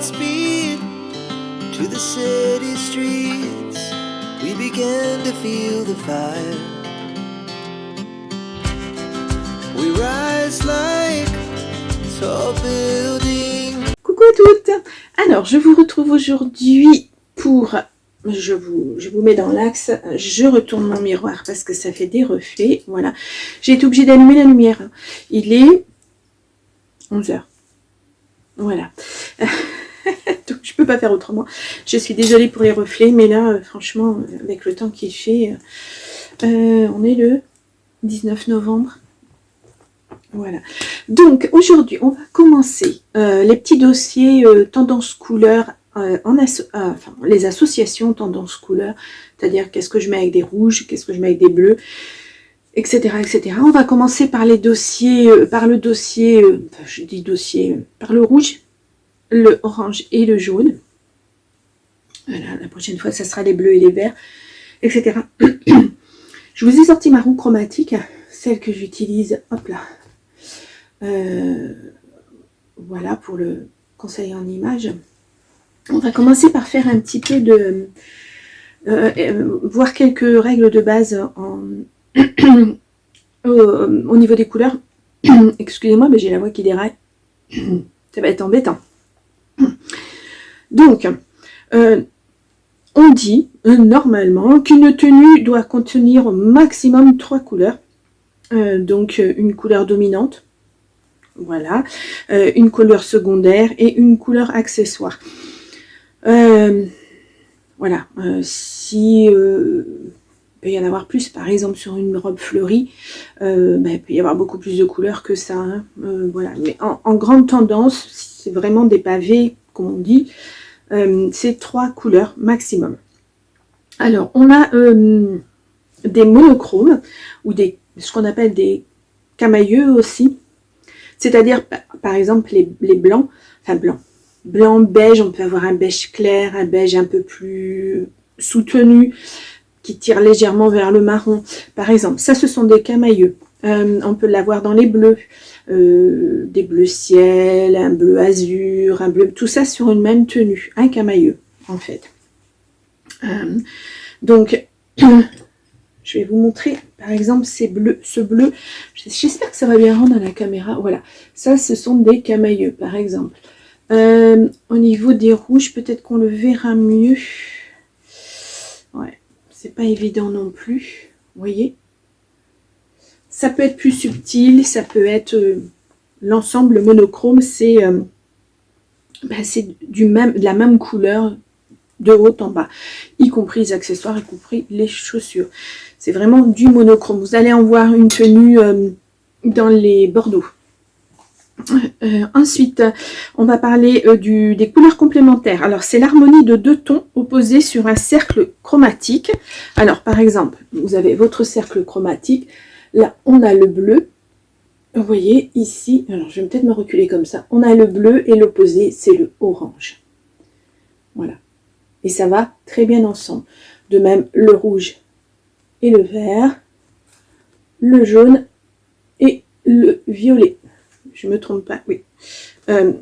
Godspeed to the city streets. We began to feel the fire. We rise like tall buildings. Coucou à toutes. Alors, je vous retrouve aujourd'hui pour... Je vous mets dans l'axe, je retourne mon miroir parce que ça fait des reflets. Voilà. J'ai été obligée d'allumer la lumière. Il est 11h. Voilà. Donc, je peux pas faire autrement. Je suis désolée pour les reflets, mais là, franchement, avec le temps qu'il fait, on est le 19 novembre. Voilà. Donc, aujourd'hui, on va commencer les petits dossiers tendance couleur, les associations tendance couleur, c'est-à-dire qu'est-ce que je mets avec des rouges, qu'est-ce que je mets avec des bleus, etc., etc. On va commencer par les dossiers, par le rouge, le orange et le jaune. Voilà, la prochaine fois, ça sera les bleus et les verts, etc. Je vous ai sorti ma roue chromatique, celle que j'utilise, hop là. Voilà pour le conseil en image. On va commencer par faire un petit peu de... voir quelques règles de base au niveau des couleurs. Excusez-moi, mais j'ai la voix qui déraille. Ça va être embêtant. Donc, on dit normalement qu'une tenue doit contenir au maximum 3 couleurs. Donc, une couleur dominante. Voilà, une couleur secondaire et une couleur accessoire. Voilà, si il peut y en avoir plus, par exemple sur une robe fleurie, il peut y avoir beaucoup plus de couleurs que ça. Hein, voilà, mais en grande tendance, c'est vraiment des pavés, comme on dit, c'est 3 couleurs maximum. Alors, on a des monochromes ou ce qu'on appelle des camailleux aussi. C'est-à-dire, par exemple, les blancs, blanc, beige, on peut avoir un beige clair, un beige un peu plus soutenu, qui tire légèrement vers le marron. Par exemple, ça, ce sont des camailleux. On peut l'avoir dans les bleus, des bleus ciel, un bleu azur, un bleu, tout ça sur une même tenue, un camailleux, en fait. Donc, je vais vous montrer, par exemple, ce bleu. J'espère que ça va bien rendre à la caméra. Voilà, ça, ce sont des camailleux, par exemple. Au niveau des rouges, peut-être qu'on le verra mieux. Ouais, c'est pas évident non plus. Vous voyez? Ça peut être plus subtil, ça peut être... l'ensemble monochrome, c'est de la même couleur de haut en bas, y compris les accessoires, y compris les chaussures. C'est vraiment du monochrome. Vous allez en voir une tenue dans les bordeaux. Ensuite, on va parler des couleurs complémentaires. Alors, c'est l'harmonie de 2 tons opposés sur un cercle chromatique. Alors, par exemple, vous avez votre cercle chromatique. Là, on a le bleu. Vous voyez, ici, alors je vais peut-être me reculer comme ça. On a le bleu et l'opposé, c'est le orange. Voilà. Et ça va très bien ensemble. De même, le rouge et le vert, le jaune et le violet. Je ne me trompe pas, oui.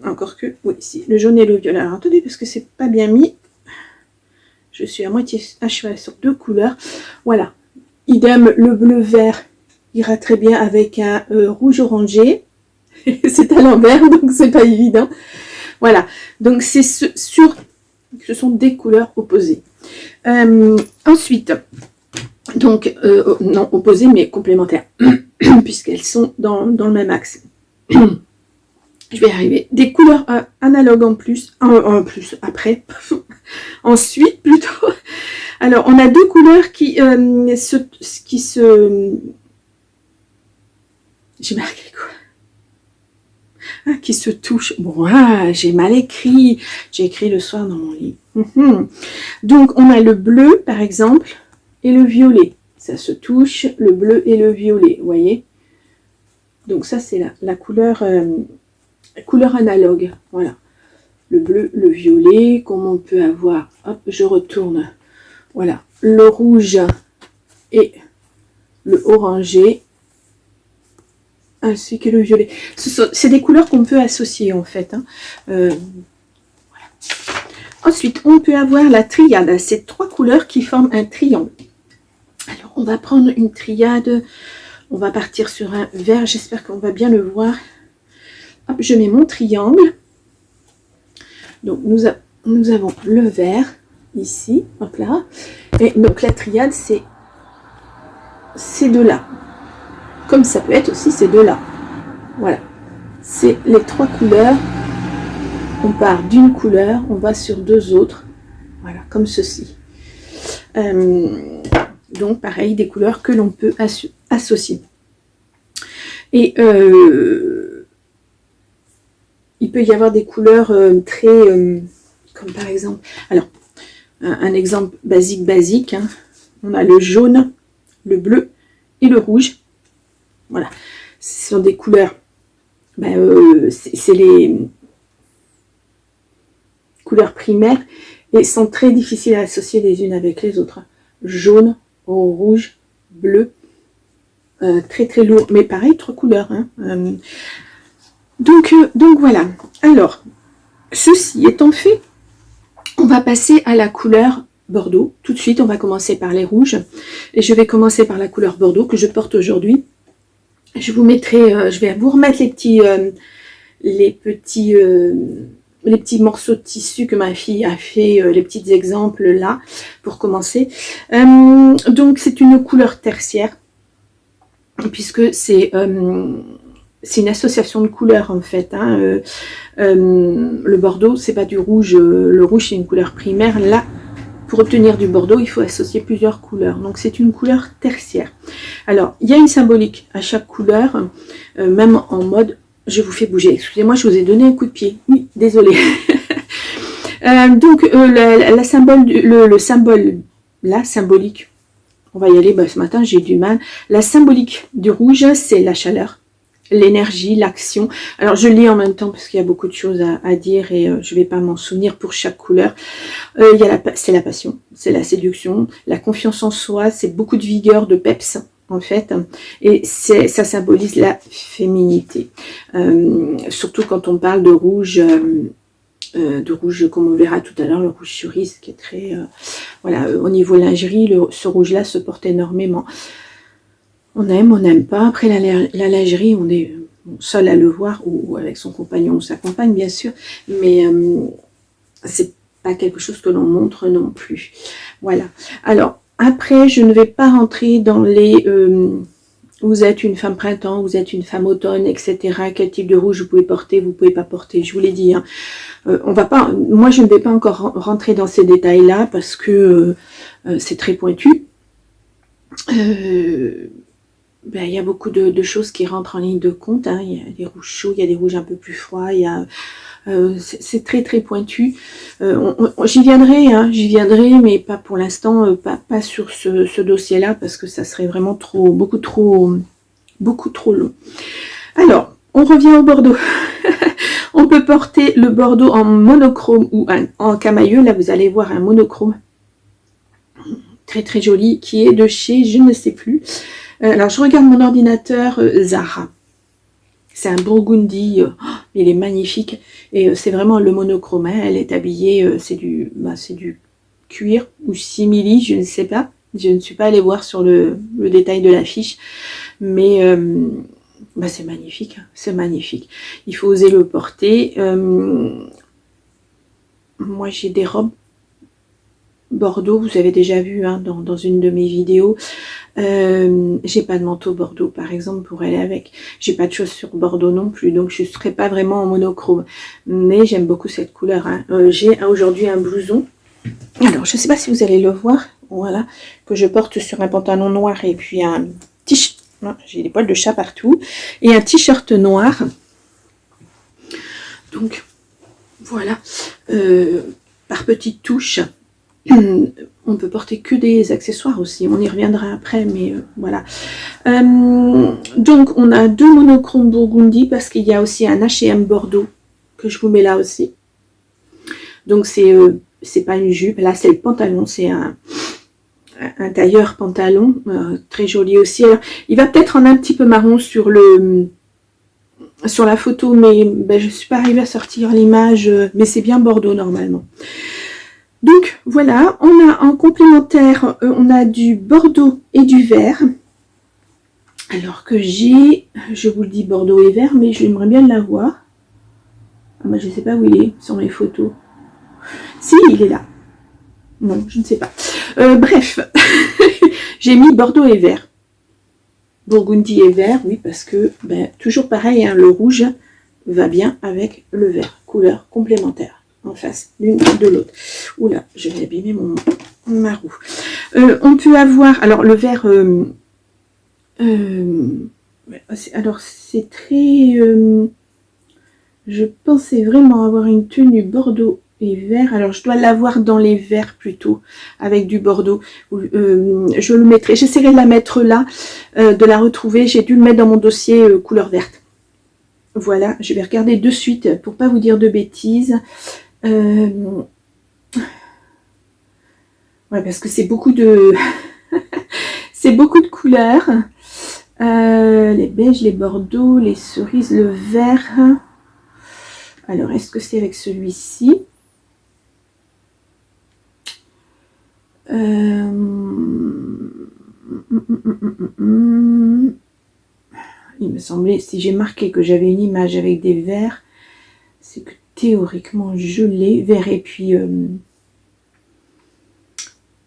Encore que, oui, si, le jaune et le violet. Alors, attendez, parce que c'est pas bien mis. Je suis à moitié à cheval sur 2 couleurs. Voilà. Idem, le bleu-vert ira très bien avec un rouge orangé. C'est à l'envers, donc c'est pas évident. Voilà. Donc, ce sont des couleurs opposées. Ensuite, donc, non opposées, mais complémentaires, puisqu'elles sont dans le même axe. Je vais y arriver. Des couleurs analogues en plus après. Ensuite, plutôt. Alors, on a 2 couleurs qui j'ai marqué quoi? Qui se touchent. Bon, j'ai mal écrit. J'ai écrit le soir dans mon lit. Donc, on a le bleu, par exemple, et le violet. Ça se touche, le bleu et le violet, vous voyez? Donc, ça, c'est la couleur analogue. Voilà. Le bleu, le violet, comme on peut avoir. Hop, je retourne. Voilà. Le rouge et le orangé. Ainsi que le violet. C'est des couleurs qu'on peut associer en fait. Hein. Voilà. Ensuite, on peut avoir la triade. C'est 3 couleurs qui forment un triangle. Alors, on va prendre une triade. On va partir sur un vert. J'espère qu'on va bien le voir. Hop, je mets mon triangle. Donc, nous avons le vert ici. Hop là. Et donc, la triade, c'est ces deux-là. Comme ça peut être aussi ces deux-là. Voilà. C'est les 3 couleurs. On part d'une couleur, on va sur 2 autres. Voilà, comme ceci. Donc, pareil, des couleurs que l'on peut associer. Et il peut y avoir des couleurs très... comme par exemple... Alors, un exemple basique. Hein. On a le jaune, le bleu et le rouge. Voilà. Ce sont des couleurs... c'est les couleurs primaires et sont très difficiles à associer les unes avec les autres. Jaune, rouge, bleu, très très lourd, mais pareil, 3 couleurs. Hein. Donc voilà. Alors, ceci étant fait, on va passer à la couleur Bordeaux. Tout de suite, on va commencer par les rouges. Et je vais commencer par la couleur Bordeaux que je porte aujourd'hui. Je vais vous remettre les petits morceaux de tissu que ma fille a fait, les petits exemples là, pour commencer. Donc, c'est une couleur tertiaire, puisque c'est une association de couleurs, en fait. Hein. Le bordeaux, c'est pas du rouge. Le rouge, c'est une couleur primaire. Là, pour obtenir du bordeaux, il faut associer plusieurs couleurs. Donc, c'est une couleur tertiaire. Alors, il y a une symbolique à chaque couleur, même en mode... Je vous fais bouger. Excusez-moi, je vous ai donné un coup de pied. Oui, désolée. Donc, la symbolique, on va y aller. Ce matin, j'ai du mal. La symbolique du rouge, c'est la chaleur, l'énergie, l'action. Alors, je lis en même temps parce qu'il y a beaucoup de choses à dire et je ne vais pas m'en souvenir pour chaque couleur. C'est la passion, c'est la séduction, la confiance en soi, c'est beaucoup de vigueur, de peps. En fait, et ça symbolise la féminité. Surtout quand on parle de rouge comme on verra tout à l'heure, le rouge cerise qui est très... voilà, au niveau lingerie, ce rouge-là se porte énormément. On aime, on n'aime pas. Après la lingerie, on est seul à le voir, ou avec son compagnon ou sa compagne, bien sûr, mais c'est pas quelque chose que l'on montre non plus. Voilà. Alors, après, je ne vais pas rentrer dans les... vous êtes une femme printemps, vous êtes une femme automne, etc. Quel type de rouge vous pouvez porter, vous ne pouvez pas porter. Je vous l'ai dit. Hein. Moi, je ne vais pas encore rentrer dans ces détails-là parce que c'est très pointu. Il y a beaucoup de choses qui rentrent en ligne de compte. Hein. Il y a des rouges chauds, il y a des rouges un peu plus froids, il y a... c'est très très pointu. J'y viendrai, mais pas pour l'instant, pas sur ce dossier-là, parce que ça serait vraiment beaucoup trop long. Alors, on revient au bordeaux. On peut porter le bordeaux en monochrome ou en camailleux. Là, vous allez voir un monochrome très très joli qui est de chez je ne sais plus. Alors, je regarde mon ordinateur Zara. C'est un burgundy, il est magnifique et c'est vraiment le monochrome. Hein. Elle est habillée, c'est du cuir ou simili, je ne sais pas. Je ne suis pas allée voir sur le détail de l'affiche, mais c'est magnifique. Hein. C'est magnifique. Il faut oser le porter. Moi, j'ai des robes bordeaux, vous avez déjà vu hein, dans une de mes vidéos. J'ai pas de manteau bordeaux par exemple pour aller avec, j'ai pas de chaussures bordeaux non plus, donc je serai pas vraiment en monochrome, mais j'aime beaucoup cette couleur. Hein. J'ai aujourd'hui un blouson, alors je sais pas si vous allez le voir, voilà, que je porte sur un pantalon noir et puis un t-shirt, j'ai des poils de chat partout, et un t-shirt noir, donc voilà, par petites touches. On peut porter que des accessoires aussi, on y reviendra après, mais voilà. Donc on a 2 monochromes burgundy parce qu'il y a aussi un H&M Bordeaux que je vous mets là aussi. Donc c'est pas une jupe, là c'est le pantalon, c'est un tailleur pantalon, très joli aussi. Alors, il va peut-être en un petit peu marron sur la photo, mais je suis pas arrivée à sortir l'image, mais c'est bien Bordeaux normalement. Donc voilà, on a en complémentaire, on a du bordeaux et du vert. Alors que j'ai, je vous le dis bordeaux et vert, mais j'aimerais bien l'avoir. Ah bah je ne sais pas où il est sur mes photos. Si, il est là. Non, je ne sais pas. Bref, j'ai mis bordeaux et vert. Burgundy et vert, oui, parce que toujours pareil, hein, le rouge va bien avec le vert. Couleur complémentaire en face l'une de l'autre. Oula, je vais abîmer ma roue. On peut avoir, alors le vert, alors c'est très, je pensais vraiment avoir une tenue bordeaux et vert. Alors je dois l'avoir dans les verts plutôt, avec du bordeaux. Je le mettrai, j'essaierai de la mettre là, de la retrouver. J'ai dû le mettre dans mon dossier couleur verte. Voilà, je vais regarder de suite pour pas vous dire de bêtises. Ouais, parce que c'est beaucoup de c'est beaucoup de couleurs. Les beiges, les bordeaux, les cerises, le vert. Alors, est-ce que c'est avec celui-ci? Il me semblait, si j'ai marqué que j'avais une image avec des verts, c'est que théoriquement je l'ai, vert et puis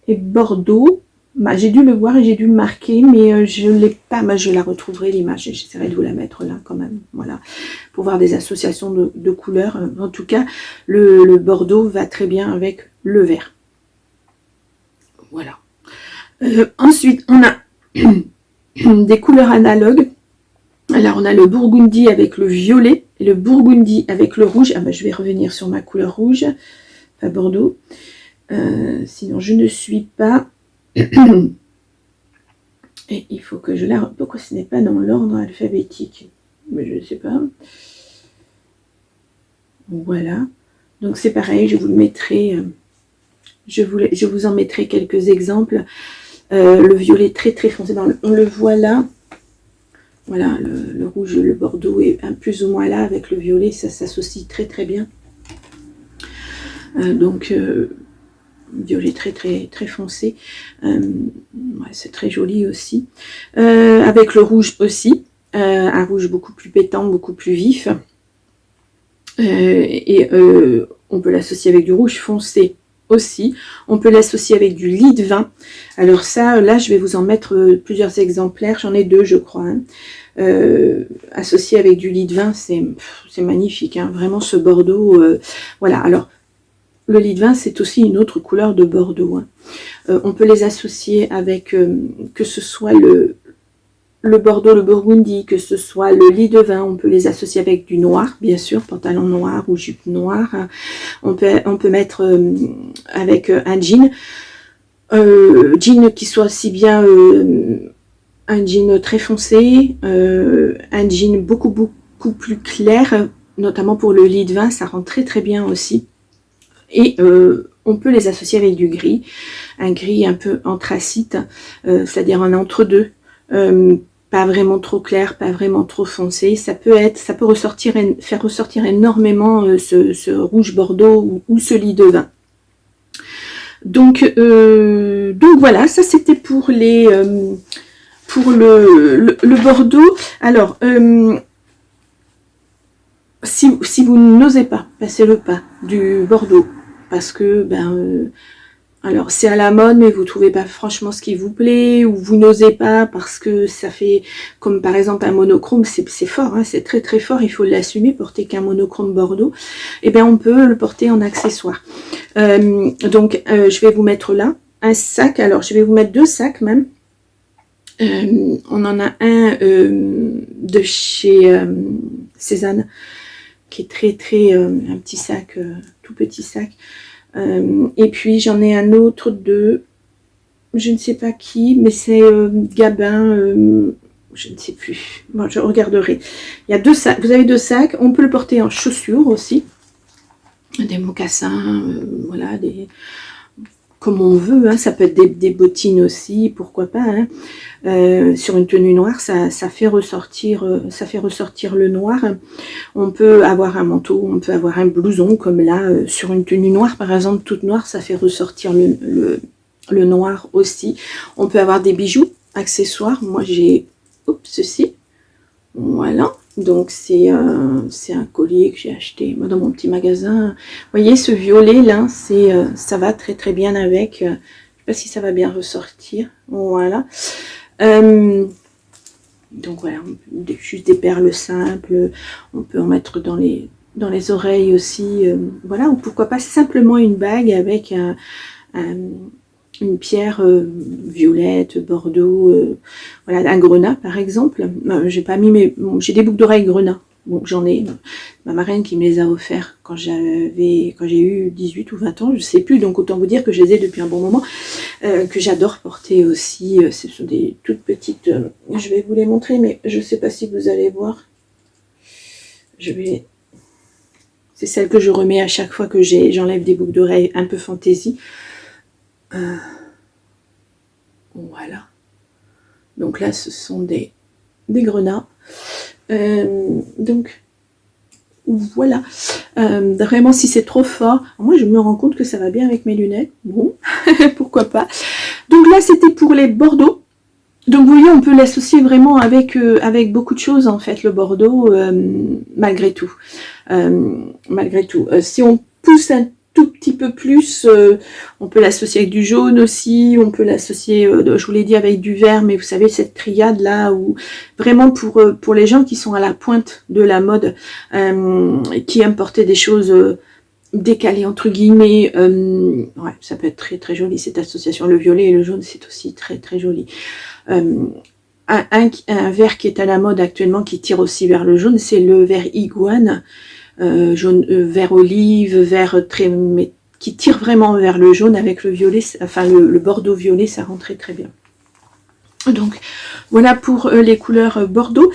et bordeaux. Bah, j'ai dû le voir et j'ai dû le marquer, mais je ne l'ai pas. Bah, je la retrouverai l'image et j'essaierai de vous la mettre là quand même. Voilà, pour voir des associations de couleurs. En tout cas, le bordeaux va très bien avec le vert. Voilà. Ensuite, on a des couleurs analogues. Alors, on a le burgundy avec le violet et le burgundy avec le rouge. Ah bah, je vais revenir sur ma couleur rouge, enfin bordeaux. Sinon, je ne suis pas. Et il faut que je la... Pourquoi ce n'est pas dans l'ordre alphabétique? Mais je ne sais pas. Voilà. Donc, c'est pareil, je vous le mettrai... Je vous en mettrai quelques exemples. Le violet très très foncé. On le voit là. Voilà, le rouge, le bordeaux est plus ou moins là avec le violet. Ça s'associe très très bien. Violet très très très foncé, ouais, c'est très joli aussi, avec le rouge aussi, un rouge beaucoup plus pétant, beaucoup plus vif, on peut l'associer avec du rouge foncé aussi, on peut l'associer avec du lit de vin. Alors ça, là je vais vous en mettre plusieurs exemplaires, j'en ai deux je crois, hein. Associé avec du lit de vin, c'est magnifique, hein. Vraiment ce bordeaux, voilà. Alors le lit de vin, c'est aussi une autre couleur de bordeaux, hein. On peut les associer avec, que ce soit le bordeaux, le burgundy, que ce soit le lit de vin, on peut les associer avec du noir, bien sûr, pantalon noir ou jupe noire. On peut mettre avec un jean, jean qui soit aussi bien un jean très foncé, un jean beaucoup plus clair, notamment pour le lit de vin, ça rend très très bien aussi. Et on peut les associer avec du gris, un gris un peu anthracite, c'est-à-dire un entre-deux, pas vraiment trop clair, pas vraiment trop foncé. Ça peut ressortir, faire ressortir énormément ce rouge bordeaux ou ce lit de vin. Donc voilà, ça c'était pour le bordeaux. Alors si vous n'osez pas passer le pas du bordeaux, parce que alors c'est à la mode mais vous trouvez pas franchement ce qui vous plaît, ou vous n'osez pas parce que ça fait, comme par exemple un monochrome, c'est fort, hein, c'est très très fort, il faut l'assumer, porter qu'un monochrome bordeaux, et bien on peut le porter en accessoire. Je vais vous mettre là un sac, alors je vais vous mettre deux sacs même. On en a un de chez Cézanne, qui est très très un petit sac, tout petit sac, et puis j'en ai un autre de je ne sais pas qui, mais c'est Gabin, je ne sais plus, bon, je regarderai. Il y a deux sacs, vous avez deux sacs, on peut le porter en chaussures aussi, des mocassins, voilà, comme on veut, hein. Ça peut être des bottines aussi, pourquoi pas, hein. Sur une tenue noire, ça fait ressortir le noir. On peut avoir un manteau, on peut avoir un blouson, comme là, sur une tenue noire, par exemple, toute noire, ça fait ressortir le noir aussi. On peut avoir des bijoux, accessoires. Moi, j'ai ceci. Voilà. Donc, c'est un collier que j'ai acheté dans mon petit magasin. Vous voyez, ce violet, là, ça va très, très bien avec. Je ne sais pas si ça va bien ressortir. Voilà. Donc, voilà, juste des perles simples. On peut en mettre dans les oreilles aussi. Voilà, ou pourquoi pas simplement une bague avec une pierre violette, bordeaux, voilà, un grenat par exemple. J'ai pas mis j'ai des boucles d'oreilles grenat. Bon, j'en ai. Ma marraine qui me les a offerts quand j'ai eu 18 ou 20 ans, je sais plus, donc autant vous dire que je les ai depuis un bon moment, que j'adore porter aussi. Ce sont des toutes petites, je vais vous les montrer, mais je sais pas si vous allez voir. C'est celle que je remets à chaque fois que j'enlève des boucles d'oreilles un peu fantaisie. Voilà. Donc là, ce sont des grenats. Donc, voilà. Vraiment, si c'est trop fort, moi, je me rends compte que ça va bien avec mes lunettes. Bon, pourquoi pas. Donc là, c'était pour les bordeaux. Donc, vous voyez, on peut l'associer vraiment avec beaucoup de choses, en fait, le bordeaux, malgré tout. Malgré tout. Si on pousse un tout petit peu plus, on peut l'associer avec du jaune aussi, on peut l'associer, je vous l'ai dit, avec du vert, mais vous savez, cette triade là, où vraiment pour les gens qui sont à la pointe de la mode, qui aiment porter des choses décalées entre guillemets, ouais, ça peut être très très joli cette association. Le violet et le jaune, c'est aussi très très joli. Un vert qui est à la mode actuellement, qui tire aussi vers le jaune, c'est le vert iguane. Jaune, vert olive, vert très, qui tire vraiment vers le jaune avec le violet, enfin le bordeaux violet, ça rend très très bien. Donc voilà pour les couleurs bordeaux.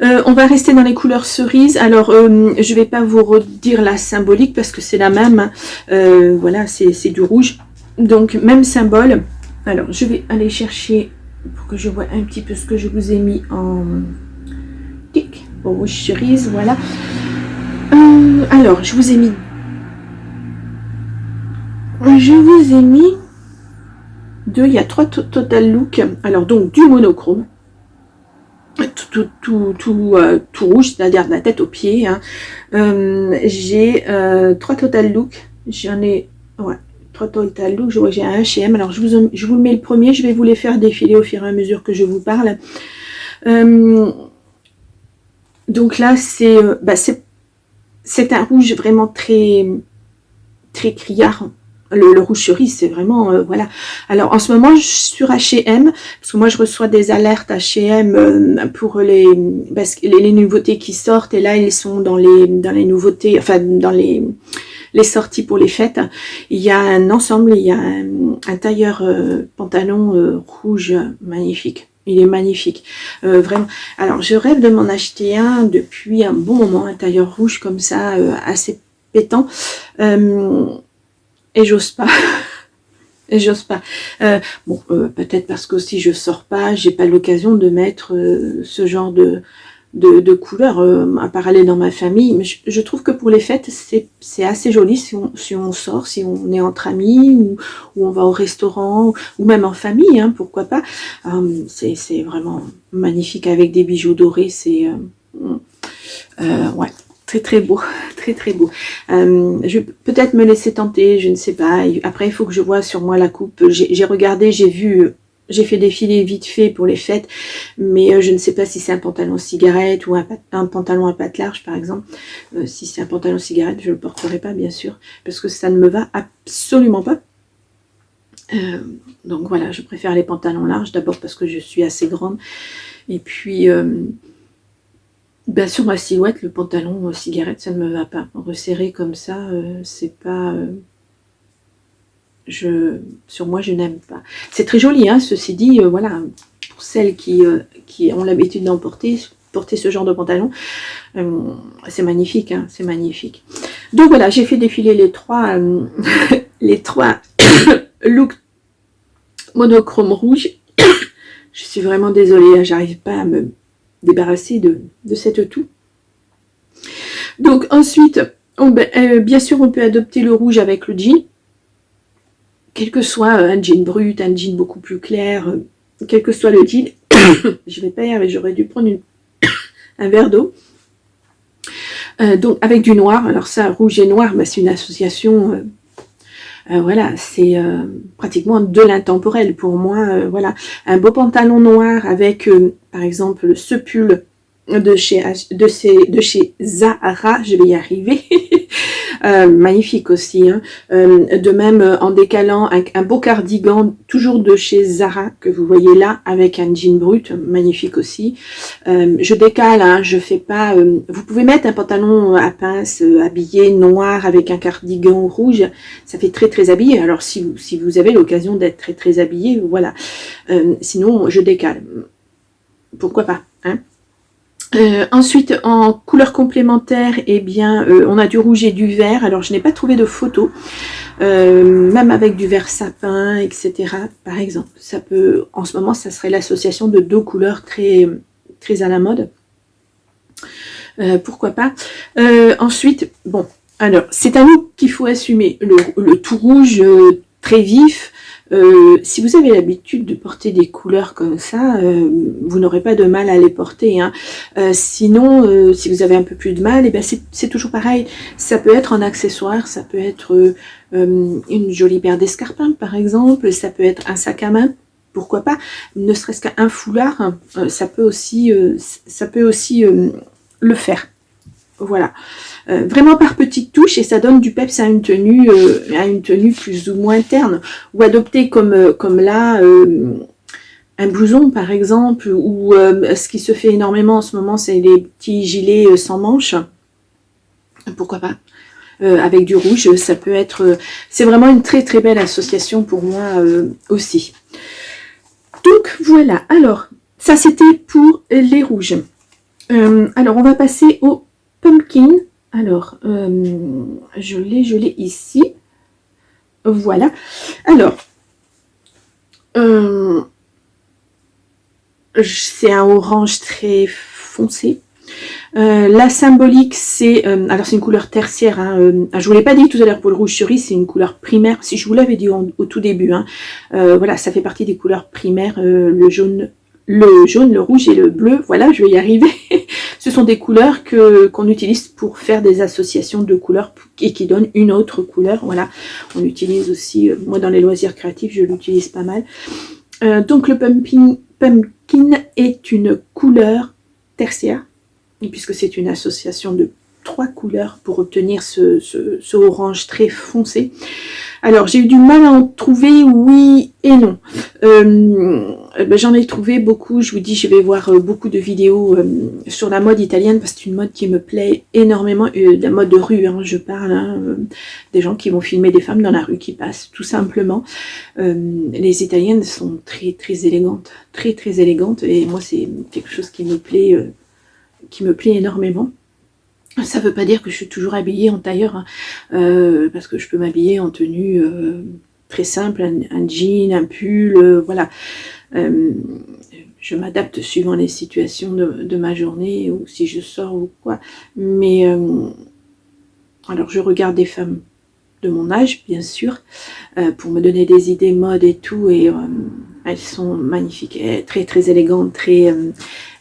On va rester dans les couleurs cerises. Alors je vais pas vous redire la symbolique parce que c'est la même. Voilà, c'est du rouge. Donc même symbole. Alors je vais aller chercher pour que je vois un petit peu ce que je vous ai mis en tic, au rouge cerise. Voilà. Alors, je vous ai mis deux, il y a 3 total look. Alors, donc, du monochrome. Tout rouge, c'est-à-dire de la tête aux pieds. Hein. J'ai 3 total look. J'en ai, ouais, 3 total look. J'ai un H&M. Alors, je vous le mets le premier. Je vais vous les faire défiler au fur et à mesure que je vous parle. Donc là, c'est un rouge vraiment très, très criard. Le rouge cerise, c'est vraiment, voilà. Alors, en ce moment, sur H&M, parce que moi, je reçois des alertes H&M pour les nouveautés qui sortent. Et là, ils sont dans les nouveautés, enfin, dans les sorties pour les fêtes. Il y a un ensemble, il y a un tailleur pantalon rouge magnifique. Il est magnifique, vraiment. Alors, je rêve de m'en acheter un depuis un bon moment, un tailleur rouge comme ça, assez pétant. Et j'ose pas. Et j'ose pas. Bon, peut-être parce que aussi je sors pas, j'ai pas l'occasion de mettre ce genre de couleurs à part aller dans ma famille. Mais je trouve que pour les fêtes, c'est assez joli si on sort, si on est entre amis ou on va au restaurant ou même en famille, hein, pourquoi pas. C'est vraiment magnifique avec des bijoux dorés. C'est ouais. Très très beau, très très beau. Je vais peut-être me laisser tenter, je ne sais pas. Après, il faut que je vois sur moi la coupe. J'ai regardé, j'ai vu, j'ai fait défiler vite fait pour les fêtes, mais je ne sais pas si c'est un pantalon cigarette ou un pantalon à pattes larges, par exemple. Si c'est un pantalon cigarette, je ne le porterai pas, bien sûr, parce que ça ne me va absolument pas. Donc voilà, je préfère les pantalons larges, d'abord parce que je suis assez grande, et puis... sur ma silhouette, le pantalon cigarette, ça ne me va pas. Resserré comme ça, c'est pas... sur moi, je n'aime pas. C'est très joli, hein, ceci dit, voilà, pour celles qui ont l'habitude d'en porter ce genre de pantalon, c'est magnifique, hein, c'est magnifique. Donc voilà, j'ai fait défiler les trois look monochrome rouge. Je suis vraiment désolée, hein, j'arrive pas à me débarrasser de cette toux. Donc ensuite, bien sûr, on peut adopter le rouge avec le jean. Quel que soit un jean brut, un jean beaucoup plus clair, quel que soit le jean. Je vais pas y arriver, j'aurais dû prendre un verre d'eau. Donc avec du noir, alors ça, rouge et noir, bah, c'est une association, voilà, c'est pratiquement de l'intemporel pour moi. Voilà, un beau pantalon noir avec, par exemple, ce pull de chez Zara, je vais y arriver. Magnifique aussi, hein. De même en décalant un beau cardigan toujours de chez Zara que vous voyez là avec un jean brut, magnifique aussi. Je décale, hein, je fais pas, vous pouvez mettre un pantalon à pince habillé noir avec un cardigan rouge, ça fait très très habillé. Alors si vous avez l'occasion d'être très très habillé, voilà. Sinon je décale, pourquoi pas, hein. Ensuite, en couleur complémentaire, eh bien, on a du rouge et du vert. Alors, je n'ai pas trouvé de photo, même avec du vert sapin, etc. Par exemple, ça peut, en ce moment, ça serait l'association de deux couleurs très, très à la mode. Pourquoi pas. Ensuite, bon, alors, c'est un look qu'il faut assumer. Le tout rouge très vif. Si vous avez l'habitude de porter des couleurs comme ça, vous n'aurez pas de mal à les porter, hein. Sinon, si vous avez un peu plus de mal, eh ben c'est toujours pareil. Ça peut être un accessoire, ça peut être une jolie paire d'escarpins par exemple, ça peut être un sac à main, pourquoi pas, ne serait-ce qu'un foulard, hein, ça peut aussi le faire. Voilà. Vraiment par petites touches et ça donne du peps à une tenue plus ou moins terne, ou adopter comme là un blouson par exemple, ou ce qui se fait énormément en ce moment, c'est les petits gilets sans manches, pourquoi pas, avec du rouge, ça peut être, c'est vraiment une très très belle association pour moi aussi. Donc voilà, alors ça c'était pour les rouges. Alors on va passer au pumpkin. Alors, je l'ai ici. Voilà. Alors, c'est un orange très foncé. La symbolique, c'est alors c'est une couleur tertiaire. Hein, je vous l'ai pas dit tout à l'heure pour le rouge cerise, c'est une couleur primaire. Si je vous l'avais dit au tout début, hein, voilà, ça fait partie des couleurs primaires. Le jaune, le rouge et le bleu. Voilà, je vais y arriver. Ce sont des couleurs qu'on utilise pour faire des associations de couleurs et qui donnent une autre couleur. Voilà, on utilise aussi, moi dans les loisirs créatifs, je l'utilise pas mal. Donc le pumpkin est une couleur tertiaire, puisque c'est une association de 3 couleurs pour obtenir ce orange très foncé. Alors, j'ai eu du mal à en trouver, oui et non. J'en ai trouvé beaucoup, je vous dis, je vais voir beaucoup de vidéos sur la mode italienne, parce que c'est une mode qui me plaît énormément, la mode de rue, hein, je parle, hein, des gens qui vont filmer des femmes dans la rue qui passent, tout simplement. Les Italiennes sont très très élégantes, très très élégantes, et moi c'est quelque chose qui me plaît énormément. Ça ne veut pas dire que je suis toujours habillée en tailleur, hein, parce que je peux m'habiller en tenue très simple, un jean, un pull, voilà. Je m'adapte suivant les situations de ma journée, ou si je sors ou quoi. Mais alors je regarde des femmes de mon âge, bien sûr, pour me donner des idées mode et tout, et elles sont magnifiques, très très élégantes, très...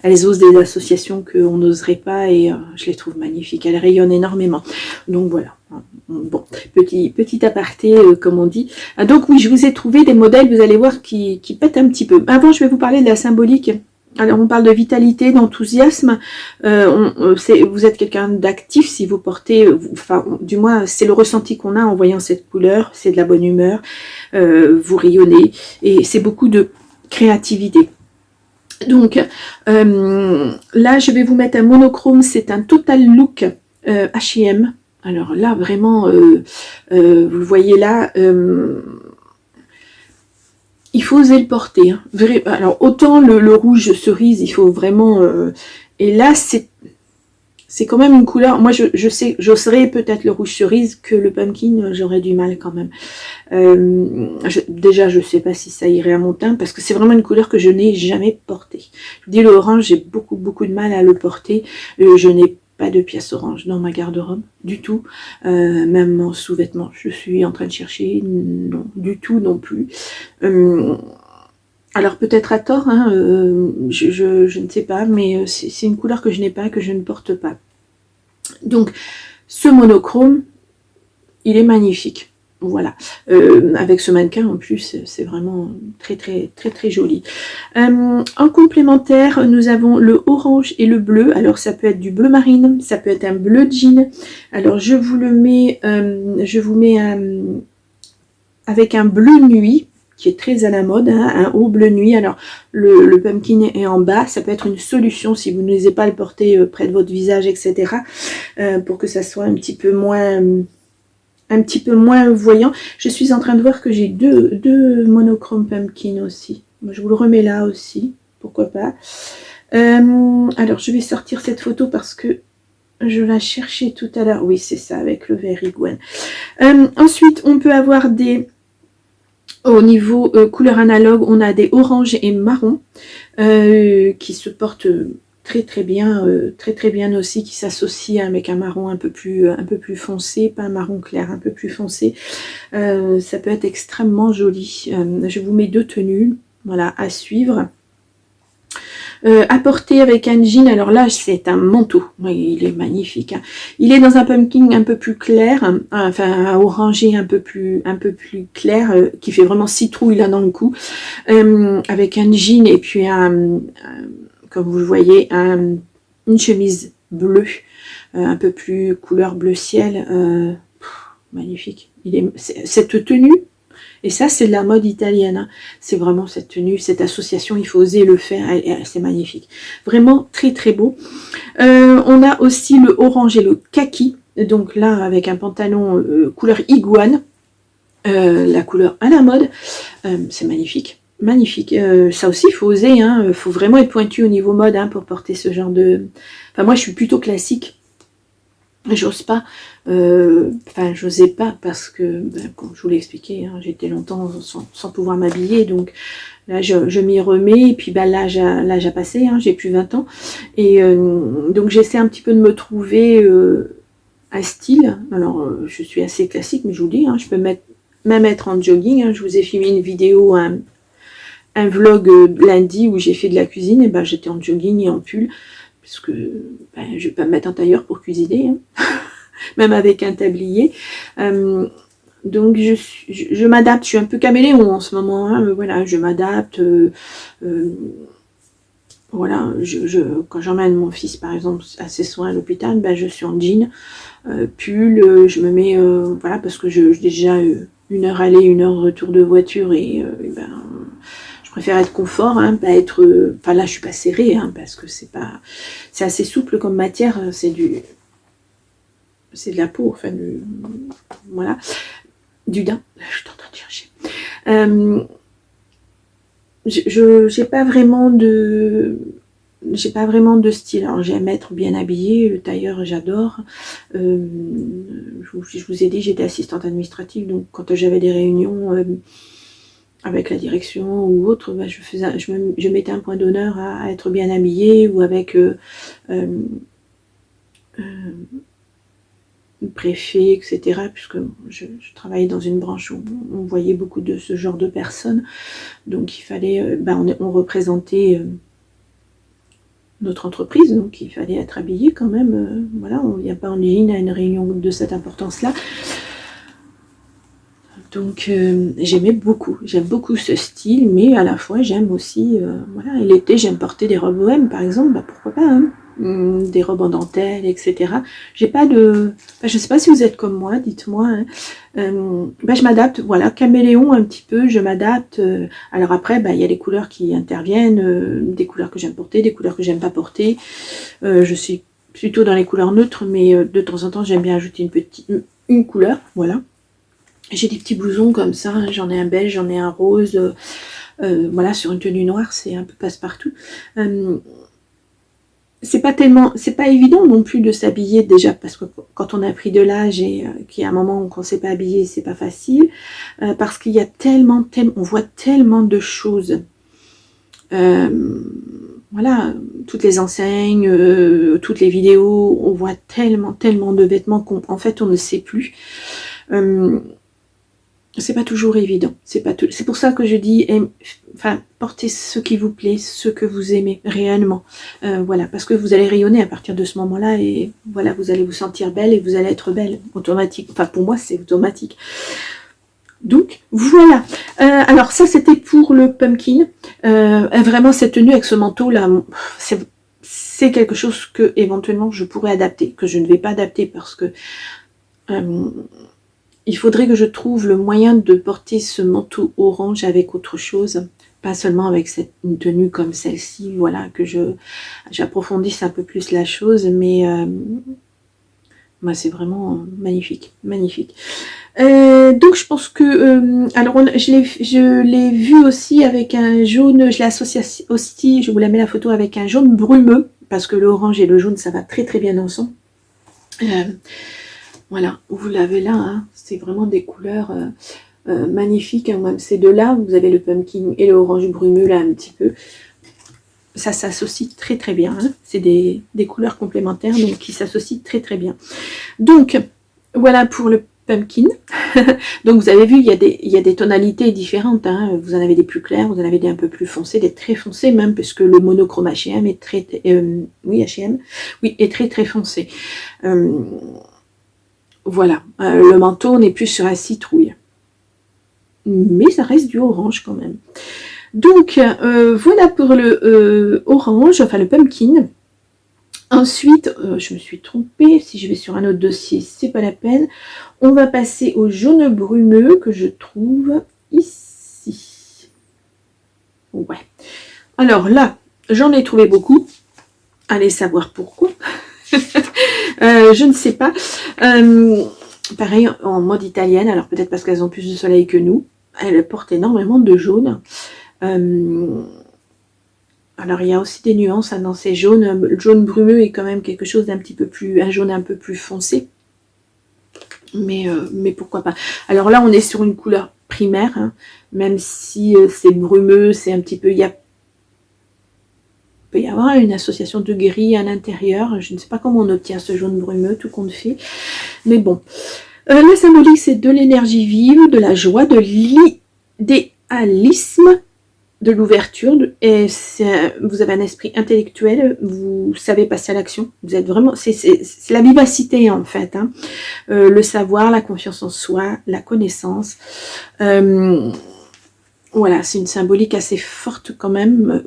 elles osent des associations qu'on n'oserait pas, et je les trouve magnifiques. Elles rayonnent énormément. Donc voilà. Bon, petit aparté, comme on dit. Donc oui, je vous ai trouvé des modèles, vous allez voir, qui pètent un petit peu. Avant, je vais vous parler de la symbolique. Alors, on parle de vitalité, d'enthousiasme. Vous êtes quelqu'un d'actif si vous portez... Enfin, du moins, c'est le ressenti qu'on a en voyant cette couleur. C'est de la bonne humeur. Vous rayonnez. Et c'est beaucoup de créativité. Donc, là, je vais vous mettre un monochrome. C'est un total look H&M. Alors là, vraiment, vous le voyez là, il faut oser le porter. Hein. Alors, autant le rouge cerise, il faut vraiment... et là, c'est quand même une couleur, moi je sais, j'oserais peut-être le rouge cerise, que le pumpkin, j'aurais du mal quand même. Déjà, je sais pas si ça irait à mon teint, parce que c'est vraiment une couleur que je n'ai jamais portée. Je vous dis, le orange, j'ai beaucoup de mal à le porter. Je n'ai pas de pièce orange dans ma garde-robe, du tout. Même en sous-vêtements, je suis en train de chercher, non, du tout non plus. Alors peut-être à tort, hein, je ne sais pas, mais c'est une couleur que je n'ai pas, que je ne porte pas. Donc ce monochrome, il est magnifique. Voilà, avec ce mannequin en plus, c'est vraiment très joli. En complémentaire, nous avons le orange et le bleu. Alors ça peut être du bleu marine, ça peut être un bleu jean. Alors je vous le mets, avec un bleu nuit, qui est très à la mode, hein, un haut bleu nuit. Alors le pumpkin est en bas, ça peut être une solution si vous n'osez pas le porter près de votre visage, etc. Pour que ça soit un petit peu moins voyant. Je suis en train de voir que j'ai deux monochromes pumpkin aussi. Je vous le remets là aussi, pourquoi pas. Alors je vais sortir cette photo parce que je la cherchais tout à l'heure. Oui, c'est ça, avec le vert iguane. Ensuite, on peut avoir des... Au niveau couleur analogue, on a des oranges et marrons qui se portent très bien aussi, qui s'associe avec un marron un peu plus foncé, pas un marron clair, un peu plus foncé. Ça peut être extrêmement joli. Je vous mets deux tenues, voilà, à suivre. À porter avec un jean, alors là c'est un manteau, oui, il est magnifique, hein. Il est dans un pumpkin un peu plus clair, hein, enfin un orangé un peu plus clair, qui fait vraiment citrouille là dans le cou, avec un jean et puis comme vous le voyez, une chemise bleue, un peu plus couleur bleu ciel, magnifique. Cette tenue, et ça c'est de la mode italienne, hein. C'est vraiment cette tenue, cette association, il faut oser le faire, c'est magnifique. Vraiment très beau. On a aussi le orange et le kaki, donc là avec un pantalon couleur iguane, la couleur à la mode, c'est magnifique. Magnifique, ça aussi il faut oser, hein. Faut vraiment être pointu au niveau mode, hein, pour porter ce genre de... Enfin moi je suis plutôt classique, j'ose pas, enfin j'osais pas parce que, comme je vous l'ai expliqué, hein, j'étais longtemps sans pouvoir m'habiller, donc là je m'y remets, et puis l'âge a passé, hein, j'ai plus 20 ans, et donc j'essaie un petit peu de me trouver un style. Alors je suis assez classique, mais je vous dis, hein, je peux même être en jogging, hein. Je vous ai filmé une vidéo, un vlog lundi où j'ai fait de la cuisine, et ben j'étais en jogging et en pull, parce que je vais pas me mettre en tailleur pour cuisiner, hein. Même avec un tablier. Donc je m'adapte, je suis un peu caméléon en ce moment, hein, mais voilà, je m'adapte. Voilà, quand j'emmène mon fils par exemple à ses soins à l'hôpital, ben, je suis en jean, pull, je me mets, voilà, parce que j'ai déjà une heure aller, une heure retour de voiture, et ben, je préfère être confort, hein, pas être... Enfin là je suis pas serrée, hein, parce que c'est assez souple comme matière, c'est de la peau, enfin voilà, du daim, je suis en train de chercher. J'ai pas vraiment de style. Alors j'aime être bien habillée, le tailleur j'adore. Je vous ai dit, j'étais assistante administrative, donc quand j'avais des réunions avec la direction ou autre, bah, je mettais un point d'honneur à être bien habillée, ou avec préfet, etc. Puisque je travaillais dans une branche où on voyait beaucoup de ce genre de personnes, donc il fallait, on représentait notre entreprise, donc il fallait être habillé quand même, voilà, on ne vient pas en jean à une réunion de cette importance-là. Donc j'aime beaucoup ce style, mais à la fois j'aime aussi, voilà, et l'été j'aime porter des robes bohèmes par exemple, bah, pourquoi pas, hein, des robes en dentelle, etc. J'ai pas de... je sais pas si vous êtes comme moi, dites-moi, hein. Je m'adapte, voilà, caméléon un petit peu, je m'adapte. Alors après, il y a les couleurs qui interviennent, des couleurs que j'aime porter, des couleurs que j'aime pas porter. Je suis plutôt dans les couleurs neutres, mais de temps en temps j'aime bien ajouter une couleur, voilà. J'ai des petits blousons comme ça, hein, j'en ai un beige, j'en ai un rose, voilà, sur une tenue noire, c'est un peu passe-partout. c'est pas évident non plus de s'habiller déjà, parce que quand on a pris de l'âge et qu'il y a un moment où on ne s'est pas habillé, c'est pas facile, parce qu'il y a on voit tellement de choses. Voilà, toutes les enseignes, toutes les vidéos, on voit tellement de vêtements qu'en fait on ne sait plus. C'est pas toujours évident. C'est pour ça que je dis, portez ce qui vous plaît, ce que vous aimez réellement. Voilà, parce que vous allez rayonner à partir de ce moment-là et voilà, vous allez vous sentir belle et vous allez être belle, automatique. Enfin, pour moi, c'est automatique. Donc, voilà. Alors, ça, c'était pour le pumpkin. Vraiment, cette tenue avec ce manteau-là, c'est quelque chose que, éventuellement, je pourrais adapter, que je ne vais pas adapter parce que il faudrait que je trouve le moyen de porter ce manteau orange avec autre chose, pas seulement avec une tenue comme celle-ci, voilà, que j'approfondisse un peu plus la chose, mais c'est vraiment magnifique, magnifique. Donc je pense que, alors je l'ai vu aussi avec un jaune, je l'ai associé aussi, je vous la mets la photo avec un jaune brumeux, parce que l'orange et le jaune ça va très bien ensemble. Voilà, vous l'avez là, hein, c'est vraiment des couleurs magnifiques, hein, même ces deux-là, vous avez le pumpkin et l'orange brumeux là un petit peu. Ça s'associe très bien, hein. C'est des couleurs complémentaires donc qui s'associent très bien. Donc, voilà pour le pumpkin. Donc vous avez vu, il y a des tonalités différentes, hein. Vous en avez des plus clairs, vous en avez des un peu plus foncés, des très foncés même, puisque le monochrome H&M est est très foncé. Voilà, le manteau n'est plus sur un citrouille. Mais ça reste du orange quand même. Donc, voilà pour le orange, enfin le pumpkin. Ensuite, je me suis trompée, si je vais sur un autre dossier, c'est pas la peine. On va passer au jaune brumeux que je trouve ici. Ouais. Alors là, j'en ai trouvé beaucoup. Allez savoir pourquoi. Je ne sais pas. Pareil, en mode italienne, alors peut-être parce qu'elles ont plus de soleil que nous. Elles portent énormément de jaune. Alors il y a aussi des nuances dans ces jaunes. Le jaune brumeux est quand même quelque chose d'un petit peu plus, un jaune un peu plus foncé. Mais pourquoi pas. Alors là, on est sur une couleur primaire, hein, même si c'est brumeux, c'est un petit peu... Il peut y avoir une association de gris à l'intérieur. Je ne sais pas comment on obtient ce jaune brumeux, tout compte fait. Mais bon. La symbolique, c'est de l'énergie vive, de la joie, de l'idéalisme, de l'ouverture. Et vous avez un esprit intellectuel, vous savez passer à l'action. Vous êtes vraiment... C'est la vivacité, en fait. Hein. Le savoir, la confiance en soi, la connaissance. Voilà, c'est une symbolique assez forte quand même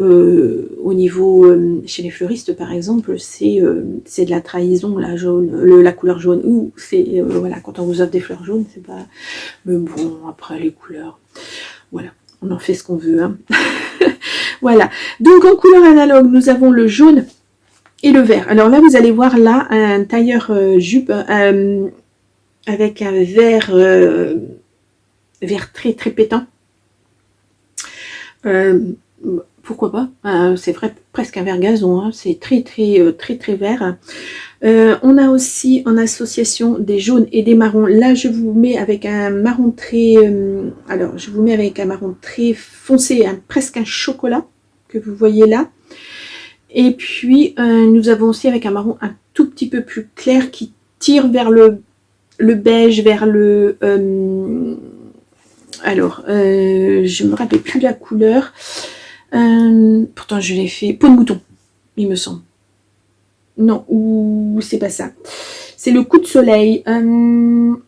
au niveau, chez les fleuristes par exemple, c'est de la trahison, la couleur jaune, ou c'est, voilà, quand on vous offre des fleurs jaunes, c'est pas, mais bon, après les couleurs, voilà, on en fait ce qu'on veut, hein. Voilà, donc en couleur analogue, nous avons le jaune et le vert. Alors là, vous allez voir là, un tailleur jupe avec un vert très pétant. Pourquoi pas, c'est vrai, presque un vert gazon, hein. C'est très vert. On a aussi en association des jaunes et des marrons. Là je vous mets avec un marron très foncé, hein, presque un chocolat que vous voyez là. Et puis nous avons aussi avec un marron un tout petit peu plus clair qui tire vers le beige, vers le je me rappelle plus la couleur. Pourtant, je l'ai fait. Peau de mouton, il me semble. Non, ou c'est pas ça. C'est le coup de soleil. Marron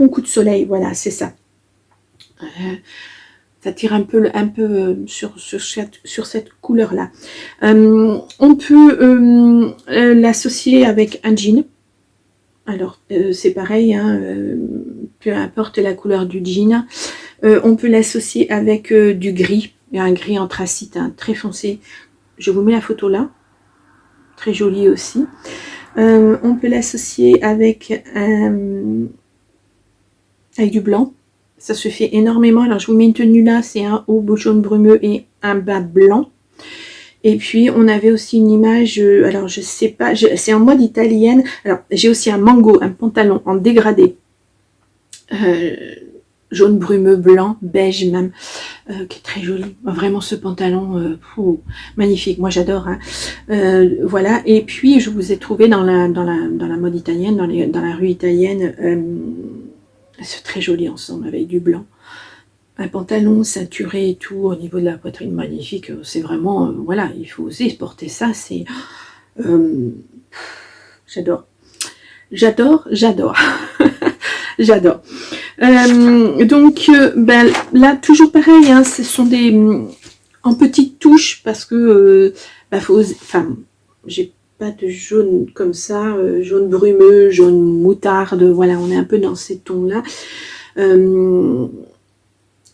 coup de soleil, voilà, c'est ça. Ça tire un peu sur cette couleur-là. On peut l'associer avec un jean. Alors, c'est pareil, hein, peu importe la couleur du jean. On peut l'associer avec du gris, un gris anthracite, hein, très foncé. Je vous mets la photo là, très jolie aussi. On peut l'associer avec du blanc. Ça se fait énormément. Alors, je vous mets une tenue là, c'est un haut jaune brumeux et un bas blanc. Et puis on avait aussi une image, alors je sais pas, c'est en mode italienne. Alors j'ai aussi un mango, un pantalon en dégradé, jaune brumeux, blanc, beige même, qui est très joli. Vraiment ce pantalon, magnifique, moi j'adore. Hein. Voilà, et puis je vous ai trouvé dans la mode italienne, dans la rue italienne, c'est très joli ensemble avec du blanc. Un pantalon ceinturé et tout au niveau de la poitrine, magnifique. C'est vraiment, voilà, il faut oser porter ça. C'est, j'adore, j'adore, j'adore, j'adore. Donc, ben là, toujours pareil. Hein, ce sont des en petites touches parce que, ben, faut oser, enfin, j'ai pas de jaune comme ça, jaune brumeux, jaune moutarde. Voilà, on est un peu dans ces tons-là.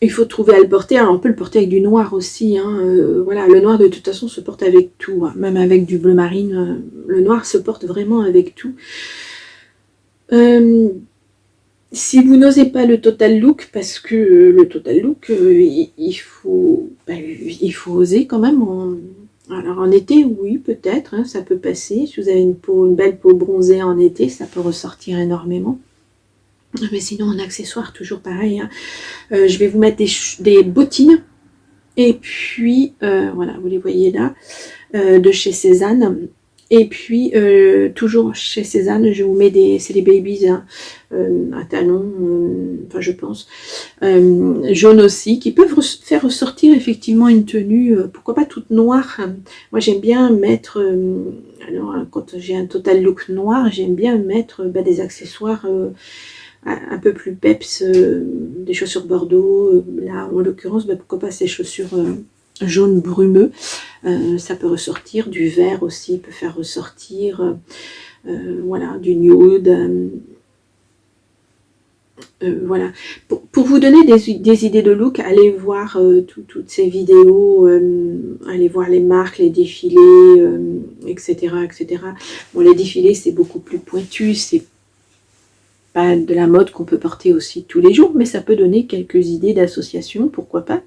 Il faut trouver à le porter. Alors on peut le porter avec du noir aussi. Hein. Voilà, le noir de toute façon se porte avec tout, hein. Même avec du bleu marine. Le noir se porte vraiment avec tout. Si vous n'osez pas le total look, parce que le total look, il faut oser quand même. Alors en été, oui, peut-être, hein, ça peut passer. Si vous avez une belle peau bronzée en été, ça peut ressortir énormément. Mais sinon, en accessoire, toujours pareil. Hein. Je vais vous mettre des bottines. Et puis, voilà, vous les voyez là, de chez Cézanne. Et puis, toujours chez Cézanne, je vous mets c'est des babies, hein, à talons, enfin je pense, jaunes aussi, qui peuvent faire ressortir effectivement une tenue, pourquoi pas toute noire. Hein. Moi, j'aime bien mettre, alors quand j'ai un total look noir, j'aime bien mettre des accessoires un peu plus peps, des chaussures bordeaux, là en l'occurrence pourquoi pas ces chaussures jaune brumeux, ça peut ressortir, du vert aussi peut faire ressortir, voilà, du nude, voilà. Pour vous donner des idées de look, allez voir toutes ces vidéos, allez voir les marques, les défilés, etc., etc. Bon, les défilés c'est beaucoup plus pointu, c'est pas de la mode qu'on peut porter aussi tous les jours, mais ça peut donner quelques idées d'association, pourquoi pas.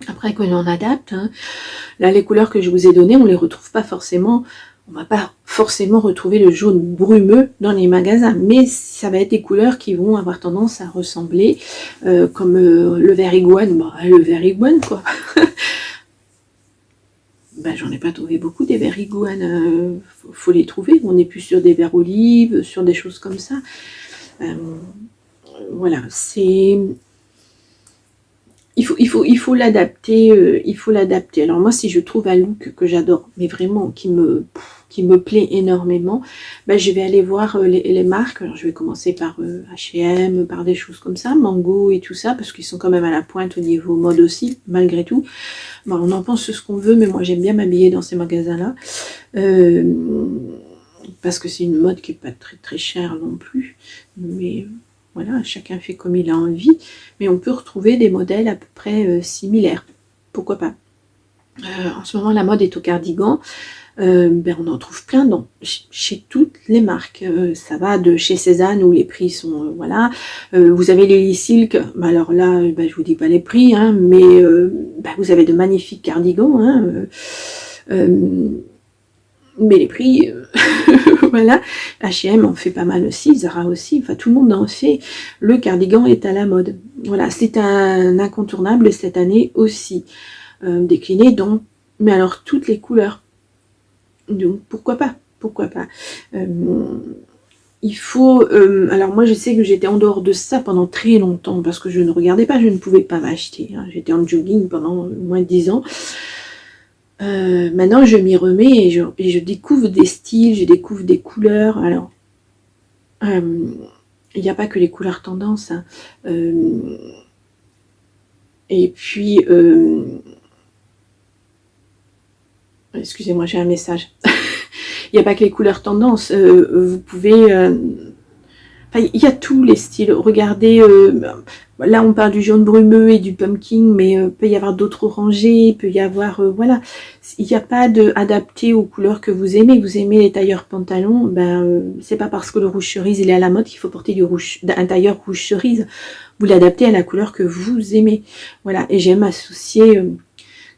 Après qu'on en adapte, hein. Là les couleurs que je vous ai données, on les retrouve pas forcément, on va pas forcément retrouver le jaune brumeux dans les magasins, mais ça va être des couleurs qui vont avoir tendance à ressembler, comme le vert iguane, le vert iguane quoi. J'en ai pas trouvé beaucoup des verts iguanes, faut les trouver, on n'est plus sur des verts olives, sur des choses comme ça. Voilà, c'est... Il faut l'adapter, il faut l'adapter. Alors moi, si je trouve un look que j'adore, mais vraiment qui me plaît énormément, je vais aller voir les marques. Alors je vais commencer par H&M, par des choses comme ça, Mango et tout ça, parce qu'ils sont quand même à la pointe au niveau mode aussi, malgré tout. Bon, on en pense ce qu'on veut, mais moi j'aime bien m'habiller dans ces magasins-là. Parce que c'est une mode qui n'est pas très très chère non plus. Mais voilà, chacun fait comme il a envie. Mais on peut retrouver des modèles à peu près similaires. Pourquoi pas. En ce moment, la mode est au cardigan. On en trouve plein chez toutes les marques. Ça va de chez Cézanne où les prix sont... voilà. Vous avez les Lily Silk. Alors là, je vous dis pas les prix. Hein, mais vous avez de magnifiques cardigans. Hein, mais les prix, voilà. H&M en fait pas mal aussi, Zara aussi, enfin tout le monde en fait. Le cardigan est à la mode. Voilà, c'est un incontournable cette année aussi. Décliné dans, mais alors toutes les couleurs. Donc pourquoi pas, pourquoi pas. Il faut, alors moi je sais que j'étais en dehors de ça pendant très longtemps, parce que je ne regardais pas, je ne pouvais pas m'acheter. Hein. J'étais en jogging pendant moins de 10 ans. Maintenant je m'y remets et je découvre des styles, je découvre des couleurs. Alors il n'y a pas que les couleurs tendances, hein. Et puis excusez-moi, j'ai un message. Il n'y a pas que les couleurs tendances, vous pouvez il y a tous les styles. Regardez, là on parle du jaune brumeux et du pumpkin, mais peut y avoir d'autres orangés, il peut y avoir, voilà. Il n'y a pas de adapté aux couleurs que vous aimez. Vous aimez les tailleurs pantalons, c'est pas parce que le rouge cerise il est à la mode qu'il faut porter un tailleur rouge cerise. Vous l'adaptez à la couleur que vous aimez. Voilà, et j'aime associer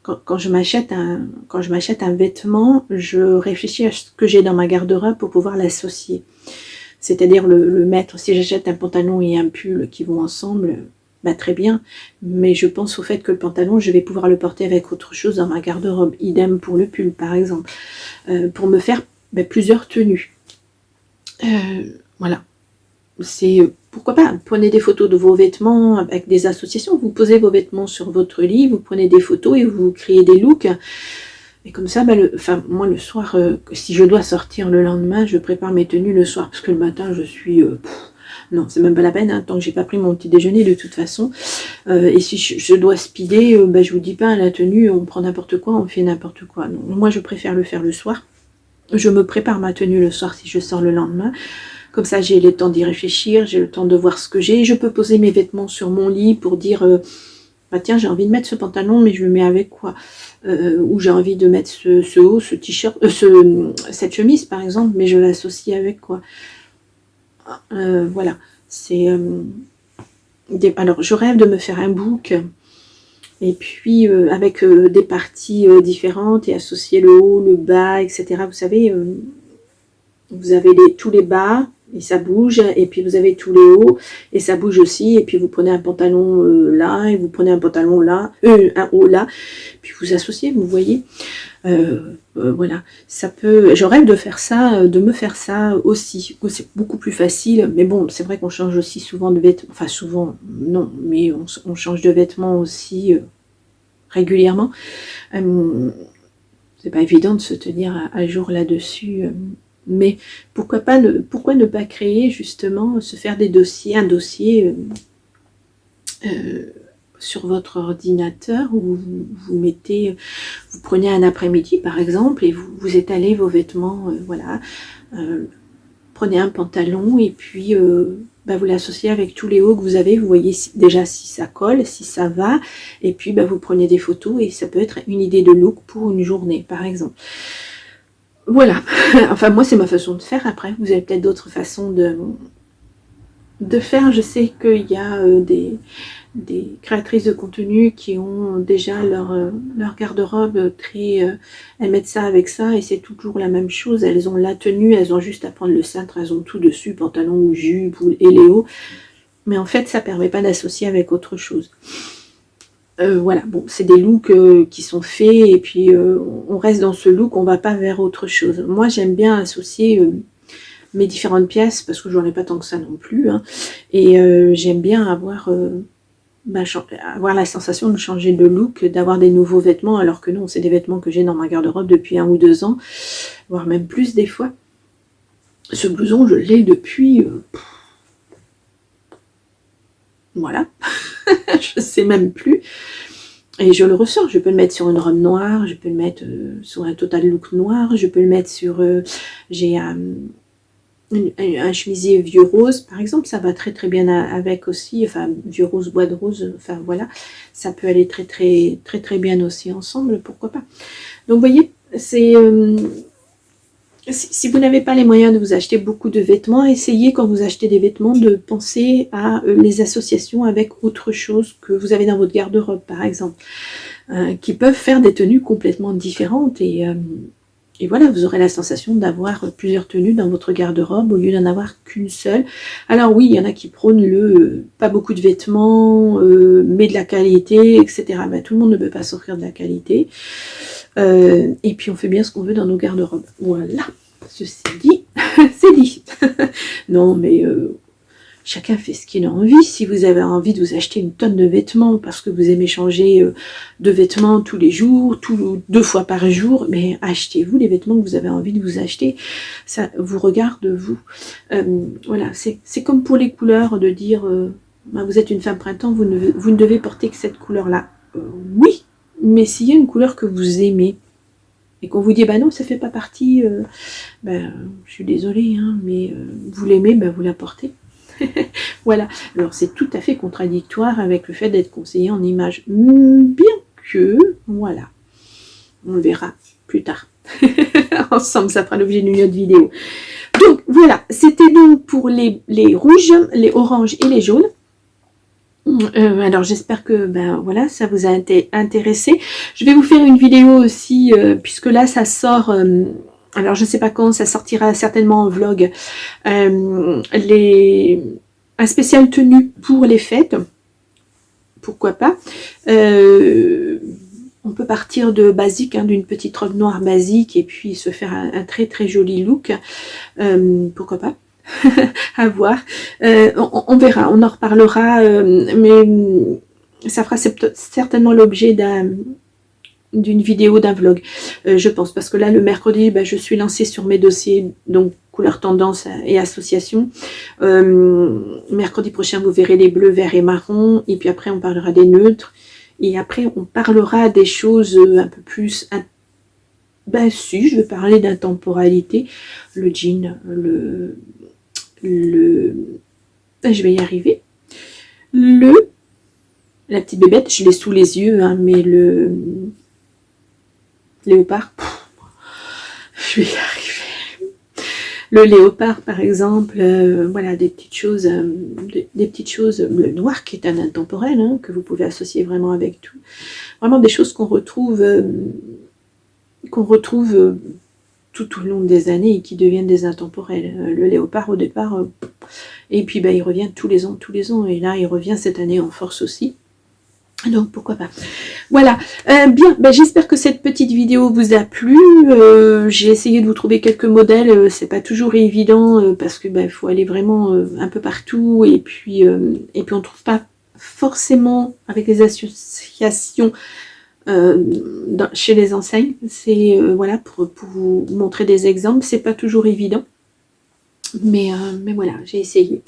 quand je m'achète un vêtement, je réfléchis à ce que j'ai dans ma garde-robe pour pouvoir l'associer. C'est-à-dire le mettre, si j'achète un pantalon et un pull qui vont ensemble, bah très bien, mais je pense au fait que le pantalon, je vais pouvoir le porter avec autre chose dans ma garde-robe. Idem pour le pull, par exemple, pour me faire plusieurs tenues. Voilà. C'est pourquoi pas, prenez des photos de vos vêtements avec des associations, vous posez vos vêtements sur votre lit, vous prenez des photos et vous créez des looks. Et comme ça, moi le soir, si je dois sortir le lendemain, je prépare mes tenues le soir, parce que le matin, je suis... non, c'est même pas la peine, hein, tant que j'ai pas pris mon petit déjeuner de toute façon. Et si je dois speeder, je vous dis pas, la tenue, on prend n'importe quoi, on fait n'importe quoi. Non, moi, je préfère le faire le soir. Je me prépare ma tenue le soir si je sors le lendemain. Comme ça, j'ai le temps d'y réfléchir, j'ai le temps de voir ce que j'ai. Je peux poser mes vêtements sur mon lit pour dire... tiens, j'ai envie de mettre ce pantalon, mais je le mets avec quoi, ou j'ai envie de mettre ce haut, ce t-shirt, cette chemise par exemple, mais je l'associe avec quoi. Voilà, c'est... alors, je rêve de me faire un book, et puis avec des parties différentes, et associer le haut, le bas, etc. Vous savez, vous avez tous les bas, et ça bouge, et puis vous avez tous les hauts, et ça bouge aussi, et puis vous prenez un pantalon là, et vous prenez un pantalon là, un haut là, puis vous associez, vous voyez. Voilà, ça peut... Je rêve de faire ça, de me faire ça aussi. C'est beaucoup plus facile, mais bon, c'est vrai qu'on change aussi souvent de vêtements, enfin souvent, non, mais on change de vêtements aussi régulièrement. C'est pas évident de se tenir à jour là-dessus. Mais pourquoi ne pas créer justement, se faire des dossiers, un dossier sur votre ordinateur où vous mettez, vous prenez un après-midi par exemple et vous étalez vos vêtements, voilà, prenez un pantalon et puis vous l'associez avec tous les hauts que vous avez, vous voyez déjà si ça colle, si ça va, et puis vous prenez des photos et ça peut être une idée de look pour une journée par exemple. Voilà, enfin moi c'est ma façon de faire. Après vous avez peut-être d'autres façons de faire. Je sais qu'il y a des créatrices de contenu qui ont déjà leur garde-robe très... elles mettent ça avec ça et c'est toujours la même chose. Elles ont la tenue, elles ont juste à prendre le cintre, elles ont tout dessus, pantalon ou jupe et les hauts. Mais en fait ça ne permet pas d'associer avec autre chose. Voilà, bon, c'est des looks qui sont faits et puis on reste dans ce look, on va pas vers autre chose. Moi, j'aime bien associer mes différentes pièces parce que j'en ai pas tant que ça non plus, hein, et j'aime bien avoir la sensation de changer de look, d'avoir des nouveaux vêtements, alors que non, c'est des vêtements que j'ai dans ma garde-robe depuis 1 ou 2 ans, voire même plus des fois. Ce blouson, je l'ai depuis... voilà, je sais même plus. Et je le ressors, je peux le mettre sur une robe noire, je peux le mettre sur un total look noir, je peux le mettre sur... j'ai un chemisier vieux rose, par exemple, ça va très très bien avec aussi, enfin vieux rose, bois de rose, enfin voilà, ça peut aller très très très très bien aussi ensemble, pourquoi pas. Donc vous voyez, c'est... si vous n'avez pas les moyens de vous acheter beaucoup de vêtements, essayez quand vous achetez des vêtements de penser à les associations avec autre chose que vous avez dans votre garde-robe par exemple, qui peuvent faire des tenues complètement différentes et voilà, vous aurez la sensation d'avoir plusieurs tenues dans votre garde-robe au lieu d'en avoir qu'une seule. Alors oui, il y en a qui prônent pas beaucoup de vêtements, mais de la qualité, etc. Tout le monde ne peut pas s'offrir de la qualité. Et puis on fait bien ce qu'on veut dans nos garde-robes. Voilà, ceci dit, c'est dit. Non, mais chacun fait ce qu'il a envie. Si vous avez envie de vous acheter une tonne de vêtements parce que vous aimez changer de vêtements tous les jours, 2 fois par jour, mais achetez-vous les vêtements que vous avez envie de vous acheter. Ça vous regarde, vous. Voilà, c'est comme pour les couleurs, de dire vous êtes une femme printemps, vous ne devez porter que cette couleur-là. Oui, mais s'il y a une couleur que vous aimez et qu'on vous dit non, ça fait pas partie, je suis désolée, hein, mais vous l'aimez, vous la portez. Voilà, alors c'est tout à fait contradictoire avec le fait d'être conseillé en image, bien que, voilà, on le verra plus tard. Ensemble, ça fera l'objet d'une autre vidéo. Donc voilà, c'était donc pour les rouges, les oranges et les jaunes. Alors j'espère que ben voilà, ça vous a intéressé. Je vais vous faire une vidéo aussi, puisque là ça sort, alors je sais pas quand, ça sortira certainement en vlog, un spécial tenue pour les fêtes, pourquoi pas. On peut partir de basique, hein, d'une petite robe noire basique, et puis se faire un très très joli look, pourquoi pas. À voir. On verra, on en reparlera, mais ça fera certainement l'objet d'une vidéo, d'un vlog, je pense, parce que là le mercredi, ben, je suis lancée sur mes dossiers, donc couleur tendance et association. Mercredi prochain, vous verrez les bleus, verts et marrons, et puis après on parlera des neutres, et après on parlera des choses un peu plus... Ben si, je vais parler d'intemporalité, le jean, je vais y arriver. La petite bébête, je l'ai sous les yeux, hein, mais le léopard, je vais y arriver. Le léopard, par exemple, voilà, des petites choses, le noir qui est un intemporel, hein, que vous pouvez associer vraiment avec tout. Vraiment des choses qu'on retrouve tout au long des années et qui deviennent des intemporels. Le léopard au départ, et puis bah, il revient tous les ans, et là il revient cette année en force aussi. Donc pourquoi pas. Voilà, bien, bah, j'espère que cette petite vidéo vous a plu. J'ai essayé de vous trouver quelques modèles, c'est pas toujours évident parce que bah, faut aller vraiment un peu partout, et puis on trouve pas forcément avec les associations chez les enseignes. C'est voilà, pour vous montrer des exemples, c'est pas toujours évident, mais voilà, j'ai essayé.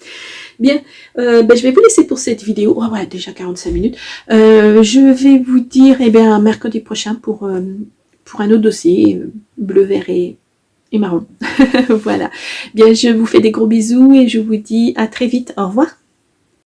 Bien, ben, je vais vous laisser pour cette vidéo. Oh, voilà, déjà 45 minutes. Je vais vous dire mercredi prochain pour un autre dossier, bleu, vert et marron. Voilà. Bien, je vous fais des gros bisous et je vous dis à très vite. Au revoir.